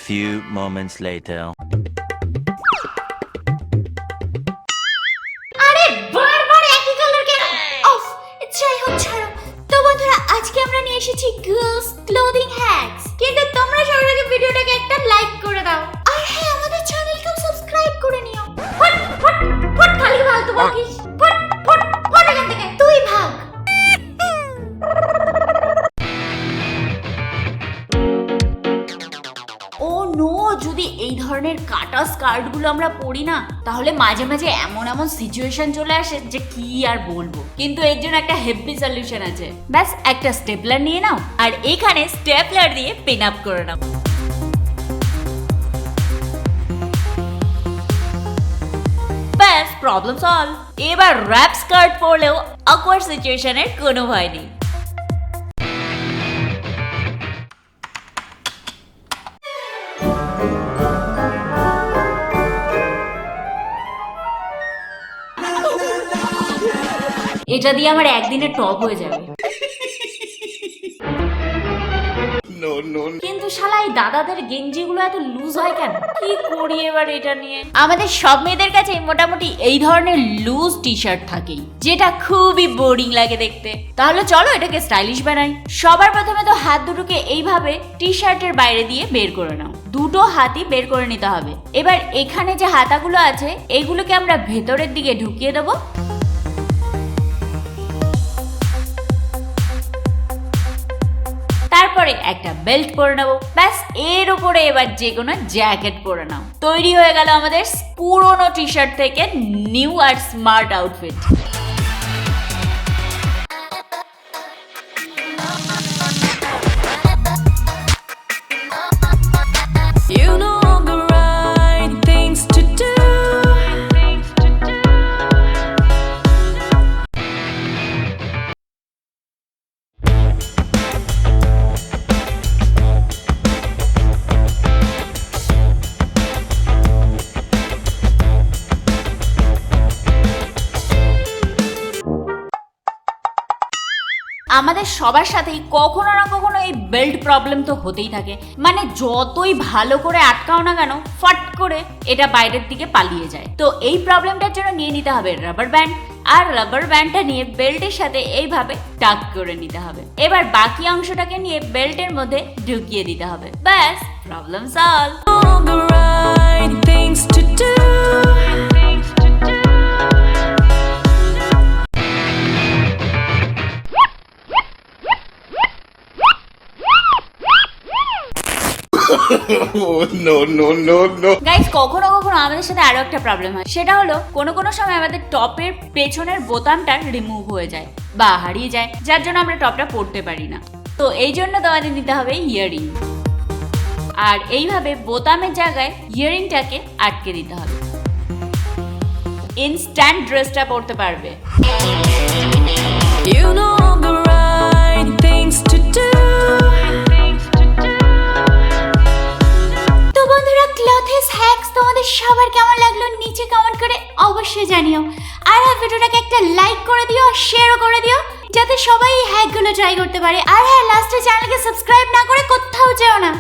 few moments later. আরে বারবার একই কালার কেন? অফ, যাই হোক ছাড়ো। তো বন্ধুরা, আজকে আমরা নিয়ে এসেছি গার্লস ক্লোদিং হ্যাকস। কিন্তু তোমরা সবার আগে ভিডিওটাকে একটা লাইক করে দাও। আর হ্যাঁ, আমাদের চ্যানেলকেও সাবস্ক্রাইব করে নিও। ফট ফট ফট, খালি ফালতু বকিস। ফট ফট ফট এখান থেকে, তুই ভাগ। ও নো, যদি এই ধরনের কাটা স্কার্টগুলো আমরা পরি না, তাহলে মাঝে মাঝে এমন এমন সিচুয়েশন চলে আসে যে কি আর বলবো। কিন্তু এর জন্য একটা হেভি সলিউশন আছে। ব্যাস একটা স্টেপলার নিয়ে নাও আর এখানে স্টেপলার দিয়ে পিন আপ করে নাও। ব্যাস, প্রবলেম সলভ। এবার র‍্যাপ স্কার্ট পরলেও অকওয়ার্ড সিচুয়েশনের কোনো ভয় নেই। এটা দিয়ে আমার একদিনের টপ হয়ে যাবে। কিন্তু শালা এই দাদাদের গেঞ্জিগুলো এত লুজ হয় কেন? কি করি এবার এটা নিয়ে? আমাদের সব মেয়েদের কাছে মোটামুটি এই ধরনের লুজ টি শার্ট থাকেই, যেটা খুবই বোরিং লাগে দেখতে। তাহলে চলো এটাকে স্টাইলিশ বানাই। সবার প্রথমে তো হাত দুটোকে এইভাবে টি শার্টের বাইরে দিয়ে বের করে নাও। দুটো হাতই বের করে নিতে হবে। এবার এখানে যে হাতাগুলো আছে এইগুলোকে আমরা ভেতরের দিকে ঢুকিয়ে দেবো। তারপরে একটা বেল্ট পরে নেবো। ব্যাস, এর উপরে এবার যে কোনো জ্যাকেট পরে নাও। তৈরি হয়ে গেল আমাদের পুরোনো টি শার্ট থেকে নিউ আর স্মার্ট আউটফিট। আমাদের সবার সাথেই কখনো না কখনো এই বেল্ট প্রবলেম তো হতেই থাকে। মানে যতই ভালো করে আটকাও না কেন, ফট করে এটা বাইরের দিকে পালিয়ে যায়। তো এই প্রবলেমটার জন্য নিয়ে নিতে হবে রাবার ব্যান্ড। আর রাবার ব্যান্ডটা নিয়ে বেল্টের সাথে এইভাবে টাক করে নিতে হবে। এবার বাকি অংশটাকে নিয়ে বেল্টের মধ্যে ঢুকিয়ে দিতে হবে। ব্যাস, প্রবলেম সলভ। গাইস, কখনো কখনো আমাদের সাথে আরো একটা প্রবলেম হয়। সেটা হলো কোনো সময় আমাদের টপের পেছনের বোতামটা রিমুভ হয়ে যায় বা হারিয়ে যায়, যার জন্য আমরা টপটা পরতে পারি না। তো এই জন্য তোমাদের নিতে হবে ইয়ারিং। আর এইভাবে বোতামের জায়গায় ইয়ারিংটাকে আটকে দিতে হবে। ইনস্ট্যান্ট ড্রেসটা পরতে পারবে। তোমাদের সবার কেমন লাগলো নিচে কমেন্ট করে অবশ্যই জানিও। আর হ্যাঁ, ভিডিওটাকে একটা লাইক করে দিও, শেয়ারও করে দিও, যাতে সবাই এই হ্যাকগুলো ট্রাই করতে পারে। আর হ্যাঁ, লাস্টে চ্যানেলকে সাবস্ক্রাইব না করে কোথাও যেও না।